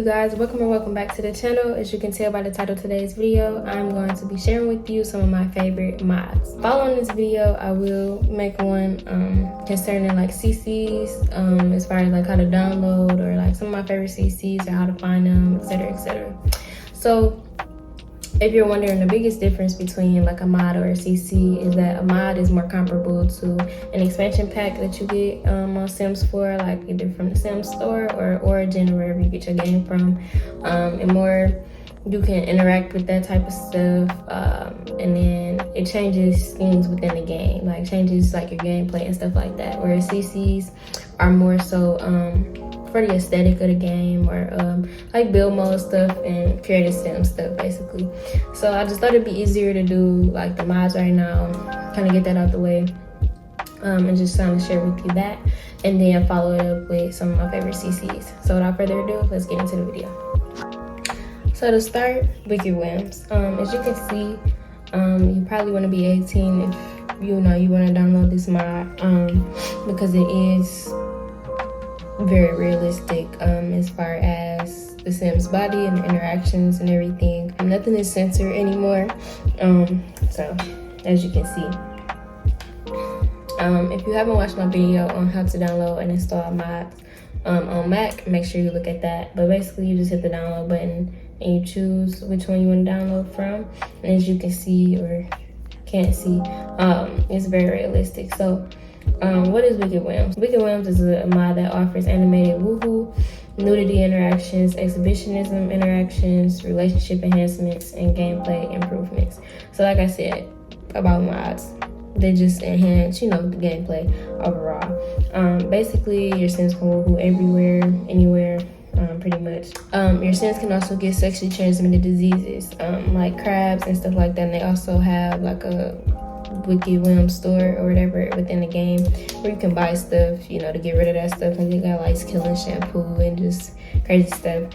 you guys? Welcome back to the channel. As you can tell by the title of today's video, I'm going to be sharing with you some of my favorite mods. Following this video, I will make one concerning like CCs, as far as like how to download or like some of my favorite CCs or how to find them, etc, etc. So if you're wondering, the biggest difference between like a mod or a CC is that a mod is more comparable to an expansion pack that you get on Sims 4, like either from the Sims store or Origin or wherever you get your game from. And more, you can interact with that type of stuff, and then it changes things within the game, like changes like your gameplay and stuff like that. Whereas CCs are more so for the aesthetic of the game, or like build mode stuff and creative sim stuff basically. So I just thought it'd be easier to do like the mods right now, kind of get that out the way, and just kind of share with you that, and then follow it up with some of my favorite CCs. So without further ado, let's get into the video. So to start, Wicked Whims. As you can see, you probably want to be 18 if you want to download this mod, because it is very realistic as far as the Sims body and the interactions and everything. Nothing is censored anymore. So as you can see, if you haven't watched my video on how to download and install mods on Mac, make sure you look at that. But basically you just hit the download button and you choose which one you want to download from, and as you can see or can't see, it's very realistic. So what is Wicked Whims? Wicked Whims is a mod that offers animated woohoo, nudity interactions, exhibitionism interactions, relationship enhancements, and gameplay improvements. So like I said about mods, they just enhance, the gameplay overall. Basically, your Sims can woohoo everywhere, anywhere, pretty much. Your Sims can also get sexually transmitted diseases, like crabs and stuff like that. And they also have like a Wicked Whims store or whatever within the game where you can buy stuff, to get rid of that stuff. And they got like killing shampoo and just crazy stuff.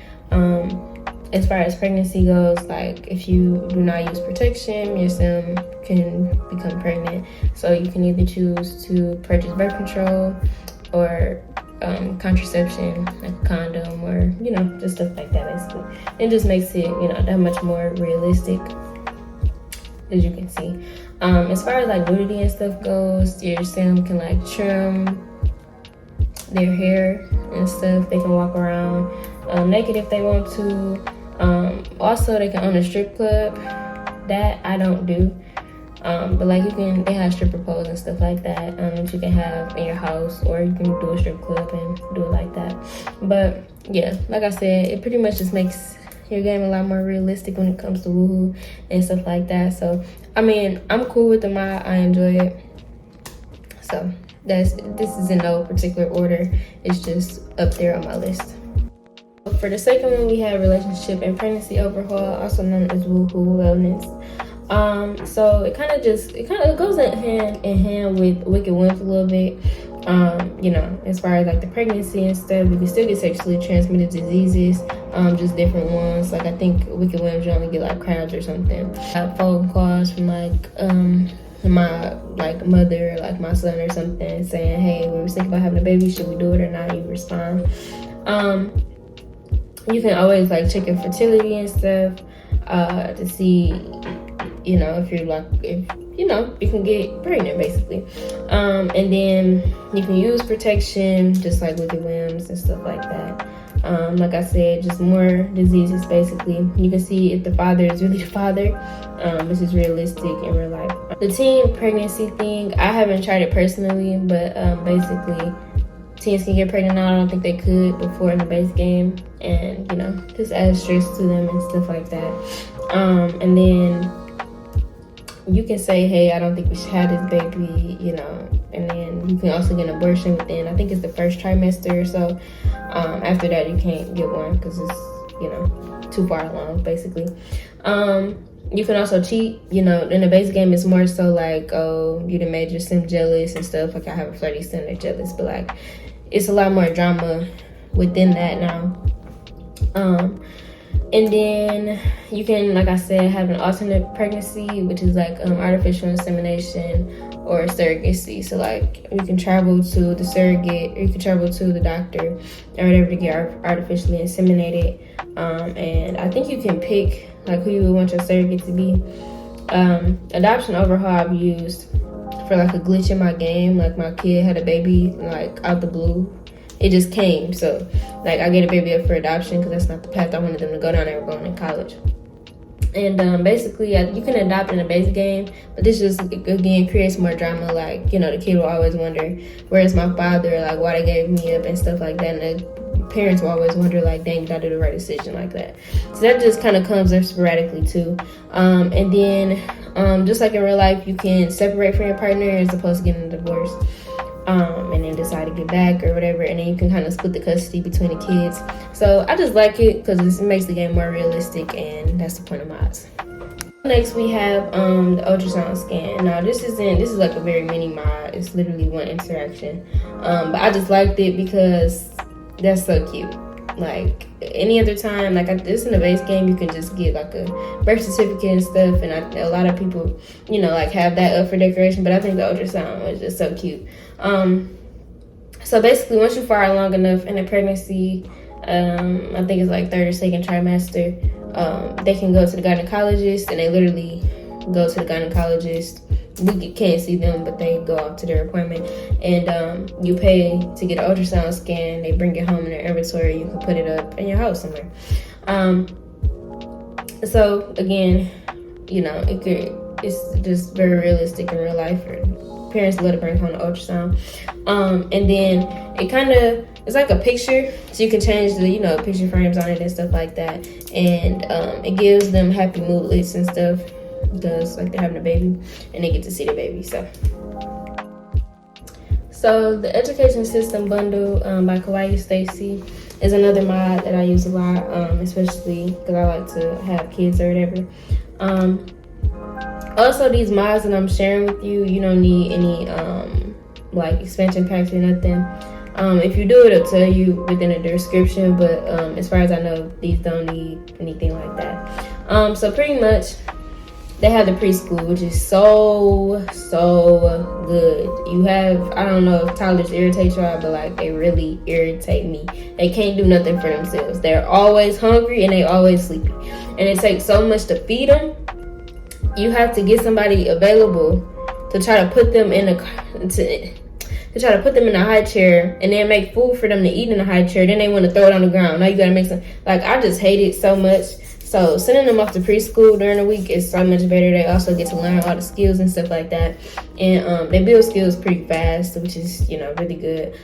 As far as pregnancy goes, like if you do not use protection, your Sim can become pregnant. So you can either choose to purchase birth control or contraception, like a condom, or just stuff like that basically. It just makes it that much more realistic, as you can see. As far as like nudity and stuff goes, your Sim can like trim their hair and stuff. They can walk around naked if they want to. Also they can own a strip club. That I don't do, but like they have stripper poles and stuff like that, that you can have in your house, or you can do a strip club and do it like that. But yeah, like I said, it pretty much just makes your game a lot more realistic when it comes to woohoo and stuff like that. So I mean, I'm cool with the mod. I enjoy it. So this is in no particular order. It's just up there on my list. For the second one, we have relationship and pregnancy overhaul, also known as woohoo wellness. So it kind of goes hand in hand with Wicked Whims a little bit. As far as like the pregnancy and stuff, you can still get sexually transmitted diseases, just different ones. Like I think Wicked Whims, you only get like crabs or something. I have phone calls from like my mother, or like my son or something, saying, hey, we were thinking about having a baby, should we do it or not? You respond. You can always like check your fertility and stuff, to see if you can get pregnant basically. And then you can use protection just like Wicked Whims and stuff like that. Like I said, just more diseases basically. You can see if the father is really the father. This is realistic in real life. The teen pregnancy thing, I haven't tried it personally, but basically teens can get pregnant now. I don't think they could before in the base game, and just add stress to them and stuff like that. And then you can say, hey, I don't think we should have this baby, and then you can also get an abortion within, I think it's the first trimester or so. After that, you can't get one because it's, too far along, basically. You can also cheat, in the base game, it's more so like, oh, you done made your Sim jealous and stuff. Like I have a flirty Sim, they're jealous, but like, it's a lot more drama within that now. And then you can, like I said, have an alternate pregnancy, which is like artificial insemination or surrogacy. So like you can travel to the surrogate, or you can travel to the doctor or whatever to get artificially inseminated. And I think you can pick like who you would want your surrogate to be. Adoption overhaul I've used for like a glitch in my game. Like my kid had a baby like out the blue. It just came. So like I get a baby up for adoption because that's not the path I wanted them to go down. They were going to college. And basically, you can adopt in a base game, but this just, again, creates more drama. Like, you know, the kid will always wonder, where's my father? Like, why they gave me up and stuff like that. And the parents will always wonder, like, dang, did I do the right decision like that? So that just kind of comes up sporadically, too. And then, just like in real life, you can separate from your partner as opposed to getting a divorce. And then decide to get back or whatever, and then you can kind of split the custody between the kids. So I just like it because it makes the game more realistic, and that's the point of mods. Next we have the ultrasound scan. Now this is like a very mini mod. It's literally one interaction, but I just liked it because that's so cute. Like any other time, like this in the base game, you can just get like a birth certificate and stuff, and a lot of people, you know, like have that up for decoration. But I think the ultrasound was just so cute. So basically, once you far along enough in a pregnancy, I think it's like third or second trimester, they can go to the gynecologist, and they literally go to the gynecologist. We can't see them, but they go off to their appointment, and you pay to get an ultrasound scan. They bring it home in their inventory. You can put it up in your house somewhere. So again, you know, it's just very realistic in real life. Parents love to bring home the ultrasound, and then it's like a picture, so you can change the, you know, picture frames on it and stuff like that, and it gives them happy moodlets and stuff. Because like they're having a baby and they get to see the baby. So the education system bundle by Kawaii Stacy is another mod that I use a lot, especially because I like to have kids or whatever. Also, these mods that I'm sharing with you, you don't need any like expansion packs or nothing. If you do, it'll tell you within the description, but as far as I know, these don't need anything like that. So pretty much they have the preschool, which is so good. You have, I don't know if toddlers irritate y'all, but like they really irritate me. They can't do nothing for themselves. They're always hungry and they always sleepy, and it takes so much to feed them. You have to get somebody available to try to put them in a high chair, and then make food for them to eat in a high chair. Then they want to throw it on the ground. Now you gotta make some. Like, I just hate it so much. So sending them off to preschool during the week is so much better. They also get to learn all the skills and stuff like that. And they build skills pretty fast, which is, you know, really good.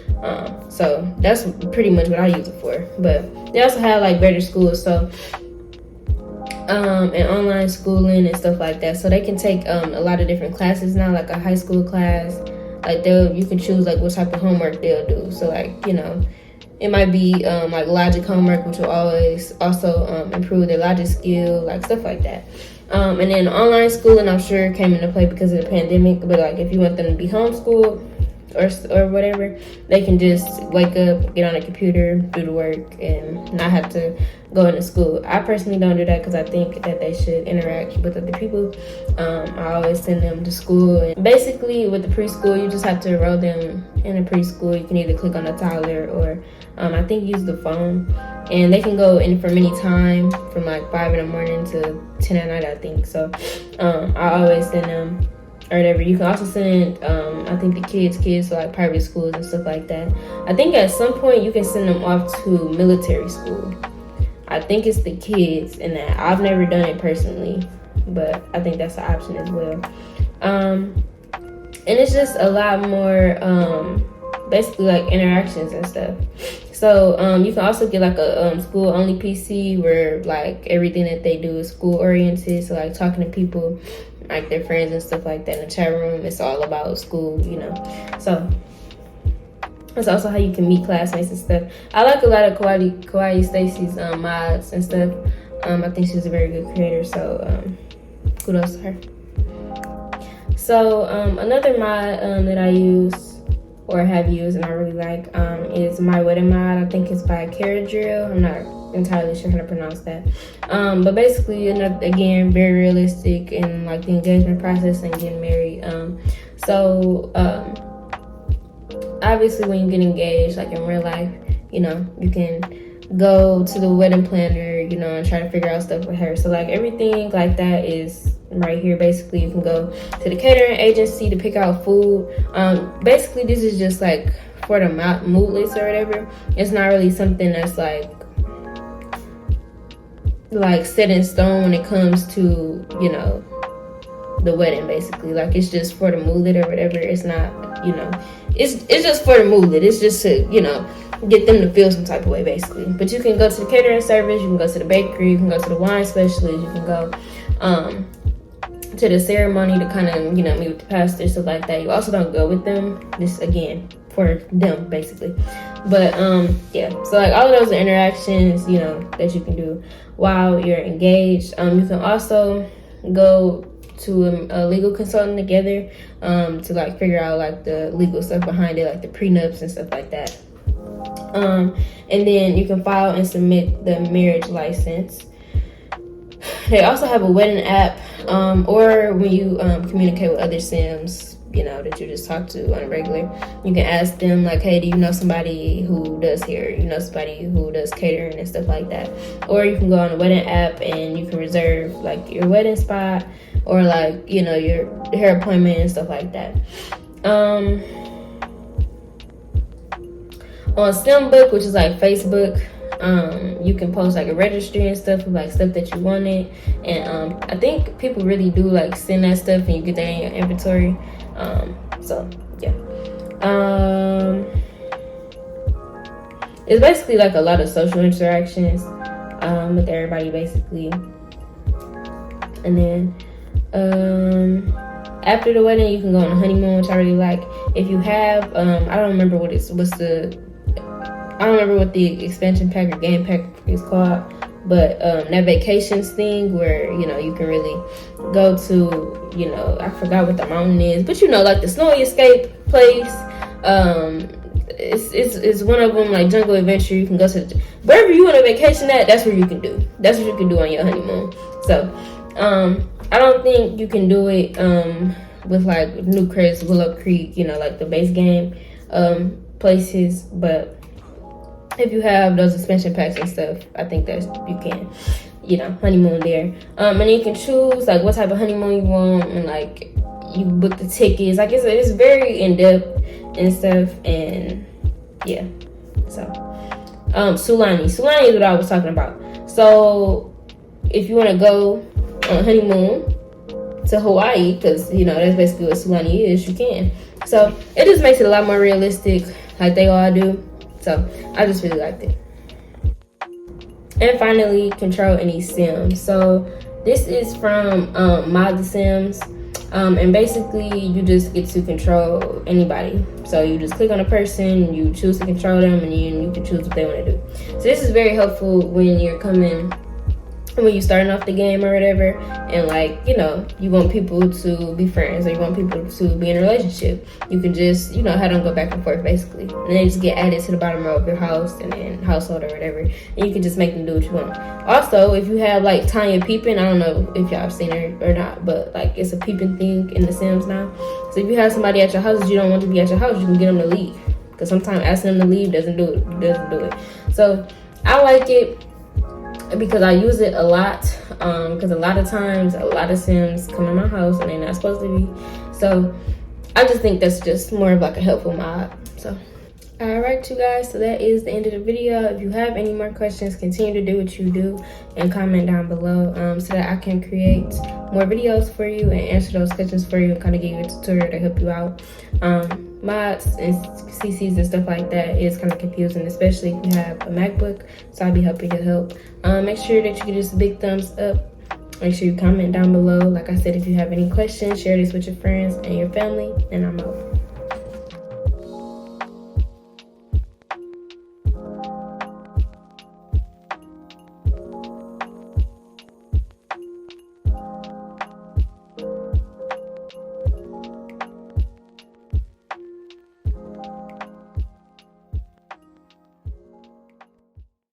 So that's pretty much what I use it for. But they also have like better schools, so and online schooling and stuff like that. So they can take a lot of different classes now, like a high school class. Like you can choose like what type of homework they'll do. So like, you know, it might be like logic homework, which will always also improve their logic skill, like stuff like that. And then online schooling, I'm sure, came into play because of the pandemic. But like, if you want them to be homeschooled or whatever, they can just wake up, get on a computer, do the work, and not have to go into school. I personally don't do that because I think that they should interact with other people. I always send them to school. And basically, with the preschool, you just have to enroll them in a preschool. You can either click on the toddler or I think use the phone, and they can go in from any time from like 5 in the morning to 10 at night, I think. So I always send them or whatever. You can also send I think the kids to like private schools and stuff like that. I think at some point you can send them off to military school. I think it's the kids, and that I've never done it personally, but I think that's an option as well. And it's just a lot more basically like interactions and stuff. So you can also get like a school only PC where like everything that they do is school oriented. So like talking to people, like their friends and stuff like that in the chat room. It's all about school, you know. So it's also how you can meet classmates and stuff. I like a lot of Kawaii Stacy's mods and stuff. I think she's a very good creator, so kudos to her. So another mod that I use or have used and I really like is My Wedding mod. I think it's by Cara Drill. I'm not entirely sure how to pronounce that. But basically, again, very realistic in like the engagement process and getting married. Obviously, when you get engaged, like in real life, you know, you can go to the wedding planner, you know, and try to figure out stuff with her. So like everything like that is right here. Basically, you can go to the catering agency to pick out food. Basically, this is just like for the mood list or whatever. It's not really something that's like set in stone when it comes to, you know, the wedding. Basically, like it's just for the mood or whatever. It's not, you know, it's just for the mood. It's just to, you know, get them to feel some type of way, basically. But you can go to the catering service, you can go to the bakery, you can go to the wine specialist, you can go to the ceremony to kind of, you know, meet with the pastor, stuff like that. You also don't go with them. This again for them, basically. But yeah, so like all of those are interactions, you know, that you can do while you're engaged. You can also go to a legal consultant together to like figure out like the legal stuff behind it, like the prenups and stuff like that. And then you can file and submit the marriage license. They also have a wedding app, or when you communicate with other SIMS, you know, that you just talk to on a regular, you can ask them like, hey, do you know somebody who does hair? You know somebody who does catering and stuff like that? Or you can go on the wedding app and you can reserve like your wedding spot or like, you know, your hair appointment and stuff like that. On SimBook, which is like Facebook, you can post like a registry and stuff with like stuff that you wanted, and I think people really do like send that stuff and you get that in your inventory. So yeah, it's basically like a lot of social interactions with everybody basically. And then after the wedding, you can go on a honeymoon, which I really like. If you have, I don't remember what the expansion pack or game pack is called, but that vacations thing where, you know, you can really go to, you know, I forgot what the mountain is, but you know, like the snowy escape place. It's one of them, like Jungle Adventure. You can go to wherever you want to vacation at. That's where you can do. That's what you can do on your honeymoon. So I don't think you can do it with like Newcrest, Willow Creek, you know, like the base game places, but if you have those expansion packs and stuff, I think that you can, you know, honeymoon there. And then you can choose like what type of honeymoon you want, and like you book the tickets. Like it's very in depth and stuff, and yeah. So Sulani is what I was talking about. So if you want to go on a honeymoon to Hawaii, because you know that's basically what Sulani is, you can. So it just makes it a lot more realistic, like they all do. So I just really liked it. And finally, control any SIM. So this is from Mod the Sims, and basically you just get to control anybody. So you just click on a person, you choose to control them, and you can choose what they want to do. So this is very helpful when you're starting off the game or whatever, and like, you know, you want people to be friends or you want people to be in a relationship. You can just, you know, have them go back and forth basically, and they just get added to the bottom row of your house and then household or whatever, and you can just make them do what you want. Also, if you have like Tanya peeping, I don't know if y'all have seen her or not, but like it's a peeping thing in the Sims now. So if you have somebody at your house that you don't want to be at your house, you can get them to leave, because sometimes asking them to leave doesn't do it. So I like it because I use it a lot, because a lot of times a lot of Sims come in my house and they're not supposed to be. So I just think that's just more of like a helpful mod. So alright, you guys, so that is the end of the video. If you have any more questions, continue to do what you do and comment down below, so that I can create more videos for you and answer those questions for you and kind of give you a tutorial to help you out. Mods and CCs and stuff like that is kind of confusing, especially if you have a MacBook, so I'll be happy to help. Make sure that you give us a big thumbs up. Make sure you comment down below. Like I said, if you have any questions, share this with your friends and your family, and I'm out.